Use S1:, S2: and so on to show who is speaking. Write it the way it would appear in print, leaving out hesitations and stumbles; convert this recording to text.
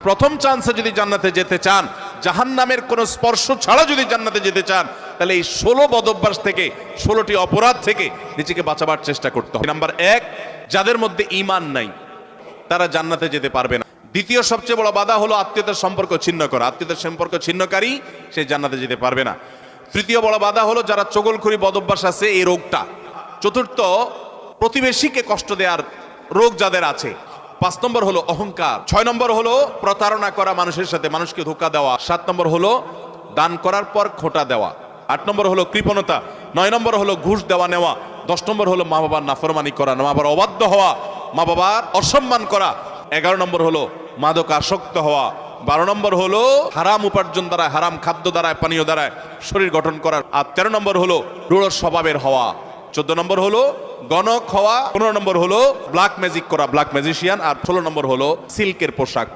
S1: প্রথম চান্সে যদি জান্নাতে যেতে চান, জাহান্নামের কোনো স্পর্শ ছাড়া যদি জান্নাতে যেতে চান, তাহলে এই 16 বদঅভ্যাস থেকে, 16টি অপরাধ থেকে নিজেকে বাঁচাবার চেষ্টা করতে হবে। নাম্বার 1, যাদের মধ্যে ঈমান নাই তারা জান্নাতে যেতে পারবে না। দ্বিতীয় সবচেয়ে বড় বাধা হলো আত্মীয়তার সম্পর্ক ছিন্ন করা। আত্মীয়তার সম্পর্ক ছিন্নকারী সে জান্নাতে যেতে পারবে না। তৃতীয় বড় বাধা হলো যারা চগলখড়ি বদঅভ্যাস আছে, এই রোগটা। চতুর্থ, প্রতিবেশীকে কষ্ট দেওয়ার রোগ যাদের আছে। 5 নম্বর হলো অহংকার। 6 নম্বর হলো প্রতারণা করা, মানুষের সাথে মানুষকে ধোঁকা দেওয়া। 7 নম্বর হলো দান করার পর খোঁটা দেওয়া। 8 নম্বর হলো কৃপণতা। 9 নম্বর হলো ঘুষ দেওয়া নেওয়া। 10 নম্বর হলো মা বাবার নাফরমানি করা, মা বাবার অবাধ্য হওয়া, মা বাবার অসম্মান করা। 11 নম্বর হলো মাদক আসক্ত হওয়া। 12 নম্বর হলো হারাম উপার্জন দ্বারা, হারাম খাদ্য দ্বারা, পানীয় দ্বারা শরীর গঠন করা। আর 13 নম্বর হলো রূঢ় স্বভাবের হওয়া। 14 নম্বর হলো গণক হওয়া। 15 নম্বর হলো ব্ল্যাক ম্যাজিক করা, ব্ল্যাক ম্যাজিশিয়ান। আর 16 নম্বর হলো সিল্কের পোশাক।